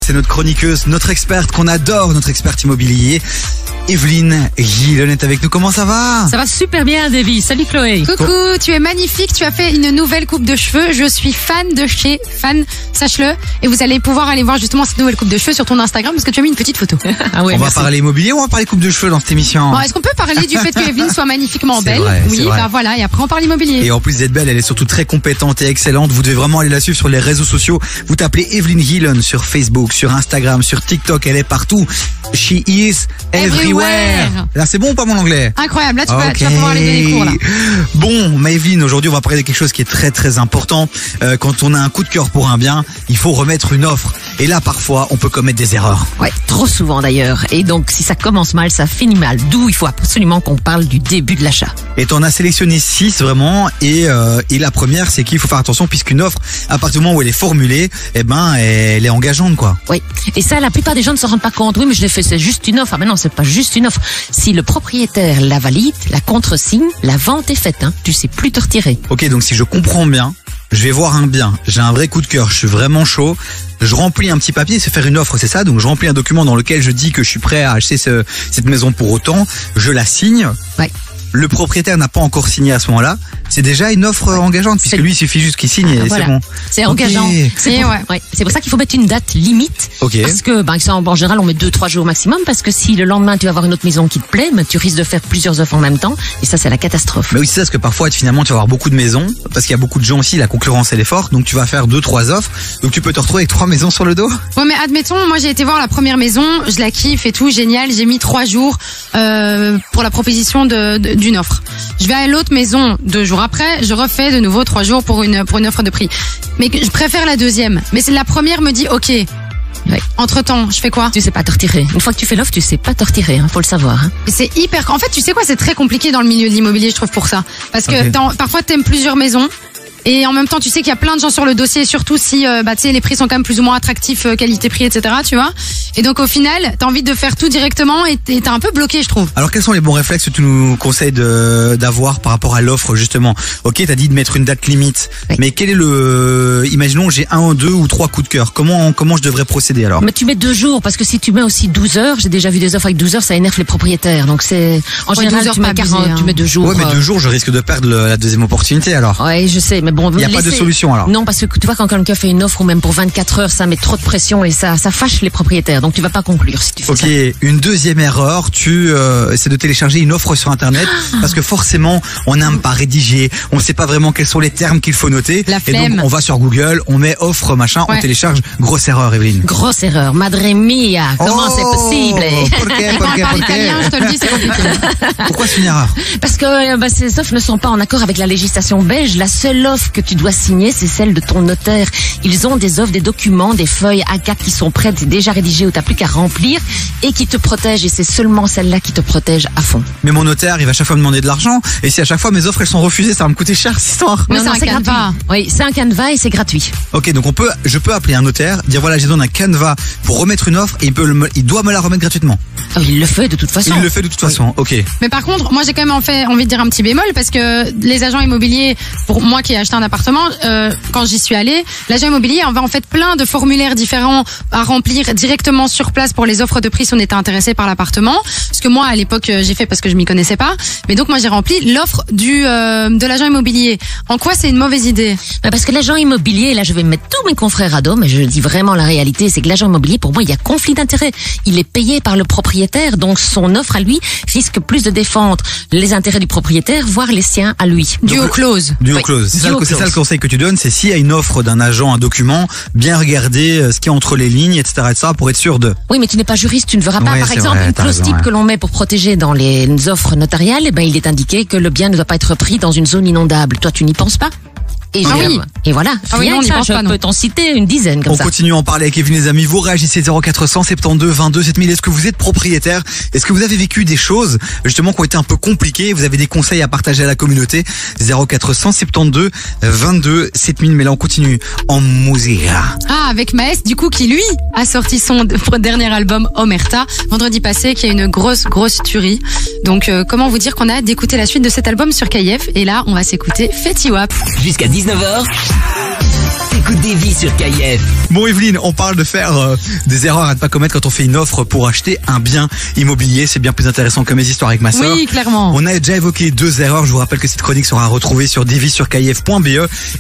C'est notre chroniqueuse, notre experte qu'on adore, notre experte immobilier. Evelyne Gillon est avec nous. Comment ça va? Ça va super bien, Davy. Salut Chloé. Coucou, tu es magnifique. Tu as fait une nouvelle coupe de cheveux. Je suis fan de chez Fan, sache-le. Et vous allez pouvoir aller voir justement cette nouvelle coupe de cheveux sur ton Instagram parce que tu as mis une petite photo. Ah ouais, on va parler immobilier ou on va parler coupe de cheveux dans cette émission? Bon, est-ce qu'on peut parler du fait que Evelyne soit magnifiquement belle? C'est vrai. Bah voilà. Et après on parle immobilier. Et en plus d'être belle, elle est surtout très compétente et excellente. Vous devez vraiment aller la suivre sur les réseaux sociaux. Vous tapez Evelyne Gillon sur Facebook, sur Instagram, sur TikTok. Elle est partout. She is everywhere. Là, c'est bon ou pas mon anglais? Incroyable. Là, tu vas pouvoir aller donner cours là. Bon, mais Evelyne, aujourd'hui, on va parler de quelque chose qui est très très important. Quand on a un coup de cœur pour un bien, il faut remettre une offre. Et là, parfois, on peut commettre des erreurs. Ouais, trop souvent d'ailleurs. Et donc, si ça commence mal, ça finit mal. D'où il faut absolument qu'on parle du début de l'achat. Et t'en as sélectionné 6 vraiment. Et la première, c'est qu'il faut faire attention puisqu'une offre, à partir du moment où elle est formulée, elle est engageante, quoi. Oui. Et ça, la plupart des gens ne s'en rendent pas compte. Oui, mais je l'ai fait, c'est juste une offre. Ah ben non, c'est pas juste une offre. Si le propriétaire la valide, la contresigne, la vente est faite. Tu sais plus te retirer. Ok, donc si je comprends bien, je vais voir un bien, j'ai un vrai coup de cœur, je suis vraiment chaud, je remplis un petit papier, c'est faire une offre, c'est ça? Donc je remplis un document dans lequel je dis que je suis prêt à acheter cette maison pour autant, je la signe. Ouais. Le propriétaire n'a pas encore signé à ce moment-là. C'est déjà une offre engageante puisque lui il suffit juste qu'il signe et voilà. C'est bon. C'est engageant. C'est pour ça qu'il faut mettre une date limite. Okay. Parce que, en général, on met 2-3 jours au maximum parce que si le lendemain tu vas avoir une autre maison qui te plaît, tu risques de faire plusieurs offres en même temps et ça c'est la catastrophe. Mais oui, c'est ça, parce que parfois finalement tu vas avoir beaucoup de maisons parce qu'il y a beaucoup de gens aussi, la concurrence elle est forte, donc tu vas faire 2-3 offres, donc tu peux te retrouver avec 3 maisons sur le dos. Ouais, mais admettons, moi j'ai été voir la première maison, je la kiffe et tout, génial, j'ai mis 3 jours pour la proposition d'une offre. Je vais à l'autre maison 2 jours après, je refais de nouveau 3 jours pour une offre de prix. Mais je préfère la deuxième. Mais c'est la première me dit ok. Ouais. Entre temps, je fais quoi? Tu sais pas te retirer. Une fois que tu fais l'offre, tu sais pas te retirer, faut le savoir. C'est hyper. En fait, tu sais quoi, c'est très compliqué dans le milieu de l'immobilier, je trouve, pour ça. Parce que parfois t'aimes plusieurs maisons. Et en même temps, tu sais qu'il y a plein de gens sur le dossier, surtout si tu sais, les prix sont quand même plus ou moins attractifs, qualité-prix, etc. Tu vois. Et donc au final, t'as envie de faire tout directement et t'es un peu bloqué, je trouve. Alors quels sont les bons réflexes que tu nous conseilles d'avoir par rapport à l'offre justement? Ok, t'as dit de mettre une date limite, mais quel est imaginons j'ai 1, 2 ou 3 coups de cœur. Comment je devrais procéder alors? Mais tu mets 2 jours parce que si tu mets aussi 12 heures, j'ai déjà vu des offres avec 12 heures, ça énerve les propriétaires. Donc c'est en général tu mets 40, tu mets 2 jours. Ouais, mais 2 jours, je risque de perdre la deuxième opportunité alors. Ouais, je sais, mais bon, il n'y a pas de solution alors. Non, parce que tu vois quand quelqu'un fait une offre ou même pour 24 heures, ça met trop de pression et ça fâche les propriétaires. Donc tu vas pas conclure si tu fais ça. Ok, une deuxième erreur, c'est de télécharger une offre sur internet parce que forcément on n'aime pas rédiger, on sait pas vraiment quels sont les termes qu'il faut noter. La flemme. Et donc on va sur Google, on met offre machin, on télécharge. Grosse erreur, Evelyne. Grosse erreur, madre mia, comment c'est possible? Italien, je te le dis, c'est compliqué. Pourquoi c'est une erreur? Parce que ces offres ne sont pas en accord avec la législation belge. La seule offre que tu dois signer, c'est celle de ton notaire. Ils ont des offres, des documents, des feuilles A4 qui sont prêtes, déjà rédigées où t'as plus qu'à remplir et qui te protègent. Et c'est seulement celle-là qui te protège à fond. Mais mon notaire, il va à chaque fois me demander de l'argent. Et si à chaque fois mes offres elles sont refusées, ça va me coûter cher cette histoire. Mais c'est un canevas. Oui, c'est un canevas et c'est gratuit. Ok, donc je peux appeler un notaire, dire voilà, j'ai donné un canevas pour remettre une offre et il doit me la remettre gratuitement. Oh, il le fait de toute façon. Il le fait de toute façon, ok. Mais par contre, moi j'ai quand même envie de dire un petit bémol parce que les agents immobiliers, pour moi qui ai acheté un appartement, quand j'y suis allée, l'agent immobilier on va en fait plein de formulaires différents à remplir directement sur place pour les offres de prix si on était intéressé par l'appartement. Ce que moi à l'époque j'ai fait parce que je m'y connaissais pas. Mais donc moi j'ai rempli l'offre de l'agent immobilier. En quoi c'est une mauvaise idée? Parce que l'agent immobilier, là je vais mettre tous mes confrères à dos, mais je dis vraiment la réalité, c'est que l'agent immobilier pour moi il y a conflit d'intérêts. Il est payé par le propriétaire, donc son offre à lui risque plus de défendre les intérêts du propriétaire, voire les siens à lui. Due aux clauses. Due aux clauses. C'est ça le conseil que tu donnes, c'est s'il y a une offre d'un agent, un document, bien regarder ce qu'il y a entre les lignes, etc., pour être sûr de. Oui, mais tu n'es pas juriste, tu ne verras pas. Ouais, par exemple, une clause type que l'on met pour protéger dans les offres notariales, il est indiqué que le bien ne doit pas être pris dans une zone inondable. Toi, tu n'y penses pas? Et voilà. Rien que ça, je peux t'en citer une dizaine comme ça. On continue à en parler avec Evelyne, les amis. Vous réagissez 0472 22 7000. Est-ce que vous êtes propriétaire? Est-ce que vous avez vécu des choses, justement, qui ont été un peu compliquées? Vous avez des conseils à partager à la communauté? 0472 22 7000. Mais là, on continue en musique. Ah, avec Maes, du coup, qui lui a sorti son dernier album Omerta vendredi passé, qui est une grosse tuerie. Donc, comment vous dire qu'on a hâte d'écouter la suite de cet album sur KF. Et là, on va s'écouter Fetty Wap. Jusqu'à 19h, c'est Écoute des vies sur KIF. Bon Evelyne, on parle de faire des erreurs à ne pas commettre quand on fait une offre pour acheter un bien immobilier. C'est bien plus intéressant que mes histoires avec ma sœur. Oui, clairement. On a déjà évoqué 2 erreurs. Je vous rappelle que cette chronique sera retrouvée sur devis.kif.be.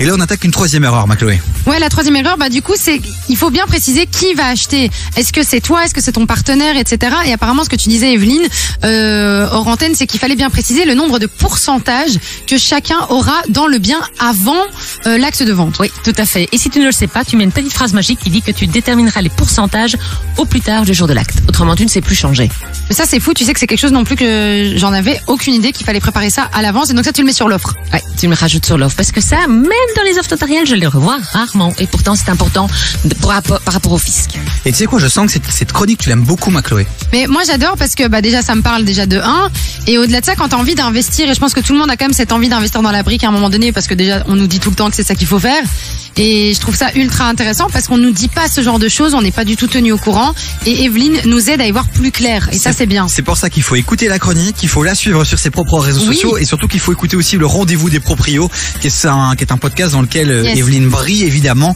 Et là, on attaque une 3e erreur, ma Chloé. Ouais, la 3e erreur, du coup, c'est il faut bien préciser qui va acheter. Est-ce que c'est toi, est-ce que c'est ton partenaire, etc. Et apparemment, ce que tu disais, Evelyne, hors antenne, c'est qu'il fallait bien préciser le nombre de pourcentages que chacun aura dans le bien avant l'acte de vente. Oui, tout à fait. Et si tu ne le sais pas, tu mets une petite phrase magique qui dit que tu détermineras les pourcentages au plus tard du jour de l'acte. Autrement, tu ne sais plus changer. Mais ça, c'est fou. Tu sais que c'est quelque chose non plus que j'en avais aucune idée qu'il fallait préparer ça à l'avance. Et donc ça, tu le mets sur l'offre. Ouais, tu me rajoutes sur l'offre. Parce que ça, même dans les offres notariales, je les revois rarement. Et pourtant, c'est important par rapport au fisc. Et tu sais quoi, je sens que cette chronique, tu l'aimes beaucoup, ma Chloé. Mais moi, j'adore parce que déjà, ça me parle déjà de 1. Et au-delà de ça, quand tu as envie d'investir, et je pense que tout le monde a quand même cette envie d'investir dans la brique à un moment donné, parce que déjà, on nous dit tout le temps que c'est ça qu'il faut faire. Et je trouve ça ultra intéressant parce qu'on nous dit pas ce genre de choses, on n'est pas du tout tenu au courant. Et Evelyne nous aide à y voir plus clair. Et ça, c'est bien. C'est pour ça qu'il faut écouter la chronique, qu'il faut la suivre sur ses propres réseaux sociaux et surtout qu'il faut écouter aussi le rendez-vous des proprios, qui est un podcast dans lequel Evelyne brille évidemment.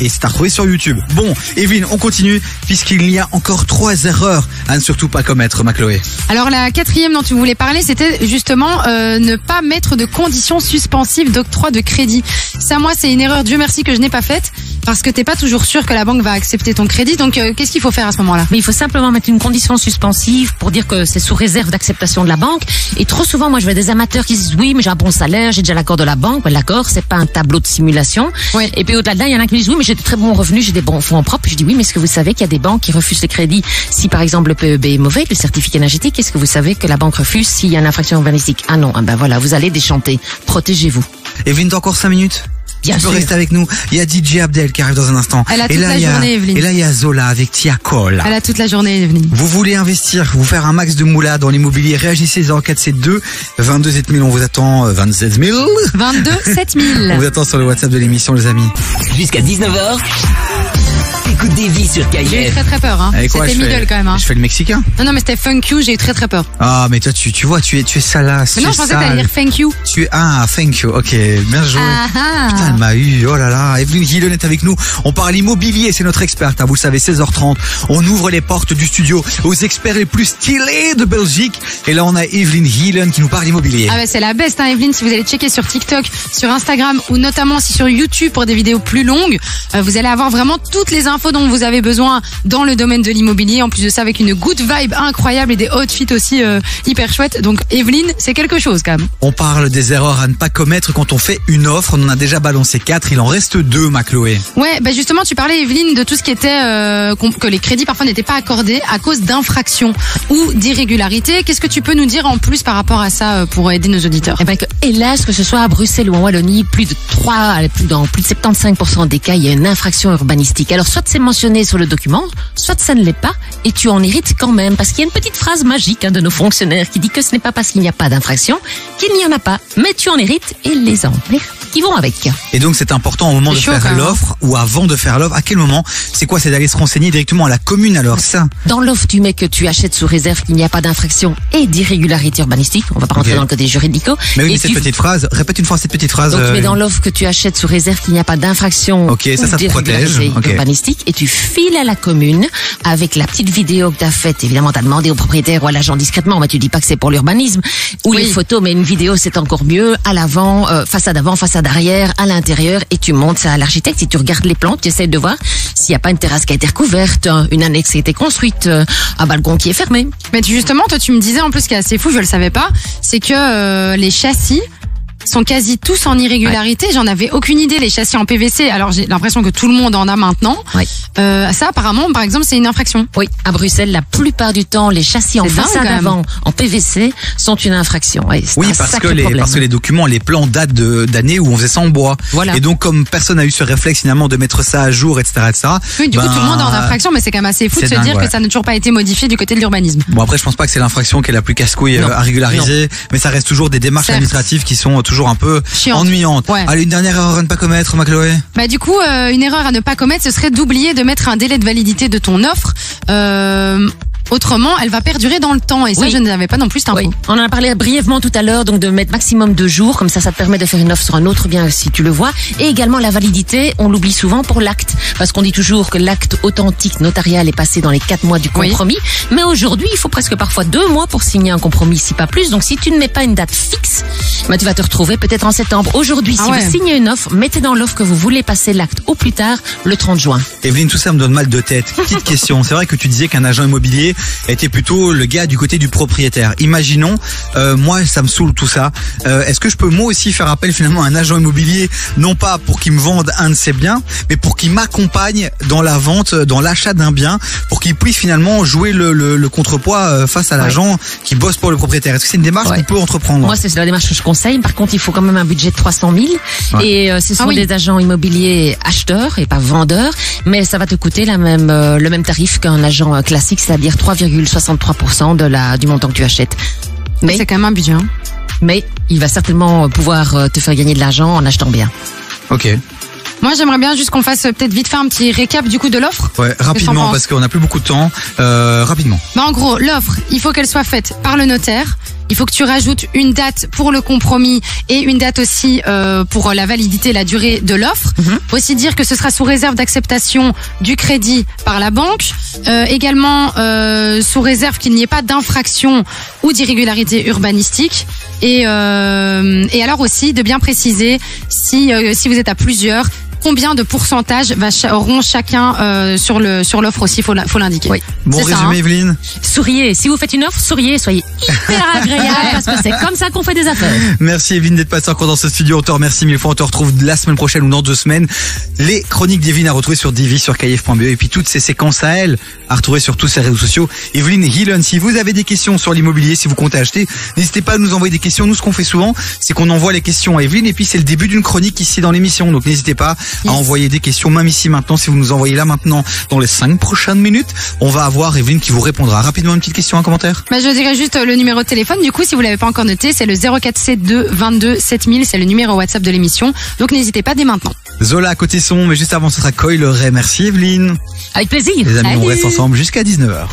Et c'est à retrouver sur YouTube. Bon, Evelyne, on continue puisqu'il y a encore 3 erreurs à ne surtout pas commettre, ma Chloé. Alors la 4e dont tu voulais parler, c'était justement ne pas mettre de conditions suspensives d'octroi de crédit. Ça, moi, c'est une erreur, Dieu merci, que je n'ai pas faite parce que t'es pas toujours sûr que la banque va accepter ton crédit. Donc qu'est-ce qu'il faut faire à ce moment-là? Mais il faut simplement mettre une condition suspensive pour dire que c'est sous réserve d'acceptation de la banque. Et trop souvent, moi, je vois des amateurs qui disent oui, mais j'ai un bon salaire, j'ai déjà l'accord de la banque. Ben, l'accord, c'est pas un tableau de simulation. Ouais. Et puis au-delà de là, il y en a qui me disent oui, mais j'ai de très bons revenus, j'ai des bons fonds propres. Je dis oui, mais est-ce que vous savez qu'il y a des banques qui refusent les crédits si par exemple le PEB est mauvais, le certificat énergétique? Est-ce que vous savez que la banque refuse s'il y a une infraction urbanistique? Ah non, ben voilà, vous allez déchanter. Protégez-vous. Evelyne, t'as encore 5 minutes? Bien tu peux sûr. rester avec nous. Il y a DJ Abdel qui arrive dans un instant. Elle a toute la journée, Evelyne. Et là, il y a Zola avec Tia Cole. Elle a toute la journée, Evelyne. Vous voulez investir, vous faire un max de moula dans l'immobilier, réagissez 0472 22 7000, on vous attend 27 000. 22 7000. On vous attend sur le WhatsApp de l'émission, les amis. Jusqu'à 19h. Écoute des vies sur J'ai eu KIF. très très peur. Avec quoi, C'était je fais- middle quand même. Je fais le Mexicain. Non, mais c'était Funk You, j'ai eu très très peur. Ah, mais toi, tu vois, tu es salace. Mais non, tu je es pensais que t'allais sale. dire Thank You. Thank you. Ok, bien joué. Ah, Putain, elle m'a eu, oh là là. Evelyne Gillen est avec nous. On parle immobilier, c'est notre experte. Vous le savez, 16h30. On ouvre les portes du studio aux experts les plus stylés de Belgique. Et là, on a Evelyne Gillen qui nous parle immobilier. Ah bah c'est la best, hein, Evelyne. Si vous allez checker sur TikTok, sur Instagram ou notamment si sur YouTube pour des vidéos plus longues, vous allez avoir vraiment toutes les infos dont vous avez besoin dans le domaine de l'immobilier. En plus de ça, avec une good vibe incroyable et des outfits aussi hyper chouettes. Donc Evelyne, c'est quelque chose quand même. On parle des erreurs à ne pas commettre quand on fait une offre. On en a déjà balancé 4. Il en reste 2, ma Chloé. Ouais, bah justement, tu parlais, Evelyne, de tout ce qui était que les crédits parfois n'étaient pas accordés à cause d'infractions ou d'irrégularités. Qu'est-ce que tu peux nous dire en plus par rapport à ça pour aider nos auditeurs? Eh ben, hélas, que ce soit à Bruxelles ou en Wallonie, dans plus de 75% des cas, il y a une infraction urbanistique. Alors, soit c'est mentionné sur le document, soit ça ne l'est pas, et tu en hérites quand même, parce qu'il y a une petite phrase magique de nos fonctionnaires qui dit que ce n'est pas parce qu'il n'y a pas d'infraction qu'il n'y en a pas, mais tu en hérites et les emplets qui vont avec. Et donc, c'est important au moment de C'est chaud, quand faire même. l'offre ou avant de faire l'offre. À quel moment? C'est quoi? C'est d'aller se renseigner directement à la commune, alors, ça? Dans l'offre, tu mets que tu achètes sous réserve qu'il n'y a pas d'infraction et d'irrégularité urbanistique. On va pas rentrer Ok. dans le côté juridico. Mais oui, Et mais cette tu- petite phrase, répète une fois cette petite phrase. Donc tu mets dans l'offre que tu achètes sous réserve qu'il n'y a pas d'infraction Ok, ça ou te protège. d'irrégularité Ok. urbanistique et tu files à la commune avec la petite vidéo que tu as faite. Évidemment, tu as demandé au propriétaire ou à l'agent discrètement, mais tu dis pas que c'est pour l'urbanisme. Ou Oui. les photos, mais une vidéo c'est encore mieux. À l'avant, façade avant, façade arrière, à l'intérieur et tu montes ça à l'architecte. Si tu regardes les plans, tu essaies de voir s'il n'y a pas une terrasse qui a été recouverte, une annexe qui a été construite, un balcon qui est fermé. Mais justement, toi, tu me disais en plus, ce qui est assez fou, je le savais pas, c'est que les châssis sont quasi tous en irrégularité. J'en avais aucune idée. Les châssis en PVC, alors j'ai l'impression que tout le monde en a maintenant. Ouais. Ça, apparemment, par exemple, c'est une infraction. Oui, à Bruxelles, la plupart du temps, les châssis en C'est dingue, façade quand même. avant, en PVC, sont une infraction. Ouais, c'est Oui, un parce sacré que problème. les documents, les plans datent d'années où on faisait ça en bois. Voilà. Et donc, comme personne n'a eu ce réflexe finalement de mettre ça à jour, etc., Oui, du coup, tout le monde est en infraction, mais c'est quand même assez fou de c'est se dingue, dire ouais. que ça n'a toujours pas été modifié du côté de l'urbanisme. Bon, après, je pense pas que c'est l'infraction qui est la plus casse-couille Non. à régulariser, mais ça reste toujours des démarches Certes. administratives qui sont toujours un peu Chiantes. ennuyantes. Ouais. Allez, une dernière erreur à ne pas commettre, ma Chloé. Bah du coup, une erreur à ne pas commettre, ce serait d'oublier de mettre un délai de validité de ton offre. Autrement, elle va perdurer dans le temps. Et ça, Oui. je n'avais pas non plus cette info. Oui. On en a parlé brièvement tout à l'heure, donc de mettre maximum 2 jours, comme ça te permet de faire une offre sur un autre bien si tu le vois. Et également la validité, on l'oublie souvent pour l'acte, parce qu'on dit toujours que l'acte authentique notarial est passé dans les 4 mois du Oui. compromis. Mais aujourd'hui, il faut presque parfois 2 mois pour signer un compromis, si pas plus. Donc si tu ne mets pas une date fixe, tu vas te retrouver peut-être en septembre. Aujourd'hui, Ah si ouais. vous signez une offre, mettez dans l'offre que vous voulez passer l'acte au plus tard, le 30 juin. Evelyne, tout ça me donne mal de tête. Petite question, c'est vrai que tu disais qu'un agent immobilier était plutôt le gars du côté du propriétaire. Imaginons, moi ça me saoule tout ça. Est-ce que je peux moi aussi faire appel finalement à un agent immobilier, non pas pour qu'il me vende un de ses biens, mais pour qu'il m'accompagne dans la vente, dans l'achat d'un bien, pour qu'il puisse finalement jouer le contrepoids face à l'agent qui bosse pour le propriétaire. Est-ce que c'est une démarche Ouais. qu'on peut entreprendre? Moi, c'est la démarche que je conseille. Par contre, il faut quand même un budget de 300 000. Ouais. Et ce sont oui. des agents immobiliers acheteurs et pas vendeurs. Mais ça va te coûter le même tarif qu'un agent classique, c'est-à-dire 3,63% du montant que tu achètes. Mais C'est quand même un budget. Hein. mais il va certainement pouvoir te faire gagner de l'argent en achetant bien. Ok. Moi, j'aimerais bien juste qu'on fasse peut-être vite fait un petit récap du coup de l'offre. Ouais, rapidement penses parce qu'on n'a plus beaucoup de temps. Rapidement. Bah, en gros, l'offre, il faut qu'elle soit faite par le notaire. Il faut que tu rajoutes une date pour le compromis et une date aussi pour la validité, la durée de l'offre. Faut aussi dire que ce sera sous réserve d'acceptation du crédit par la banque. Également sous réserve qu'il n'y ait pas d'infraction ou d'irrégularité urbanistique. Et alors aussi de bien préciser si vous êtes à plusieurs, combien de pourcentage auront chacun sur l'offre aussi, faut l'indiquer. Oui. Bon C'est ça, résumé, hein. Evelyne. Souriez. Si vous faites une offre, souriez. Soyez hyper agréable parce que c'est comme ça qu'on fait des affaires. Merci Evelyne d'être passée encore dans ce studio. On te remercie mille fois. On te retrouve la semaine prochaine ou dans 2 semaines. Les chroniques d'Evelyne à retrouver sur Divi, sur kf.be et puis toutes ces séquences à elle à retrouver sur tous ses réseaux sociaux. Evelyne Hillen, si vous avez des questions sur l'immobilier, si vous comptez acheter, n'hésitez pas à nous envoyer des questions. Nous, ce qu'on fait souvent, c'est qu'on envoie les questions à Evelyne et puis c'est le début d'une chronique ici dans l'émission. Donc n'hésitez pas à envoyer des questions, même ici maintenant. Si vous nous envoyez là maintenant, dans les 5 prochaines minutes, on va avoir Evelyne qui vous répondra. Rapidement, une petite question, un commentaire. Bah, je dirais juste le numéro de téléphone. Du coup, si vous l'avez pas encore noté, c'est le 0472 22 7000. C'est le numéro WhatsApp de l'émission. Donc n'hésitez pas dès maintenant. Zola à côté son, mais juste avant, ce sera Coil Ray. Merci Evelyne. Avec plaisir. Les amis, on Salut. reste ensemble jusqu'à 19h.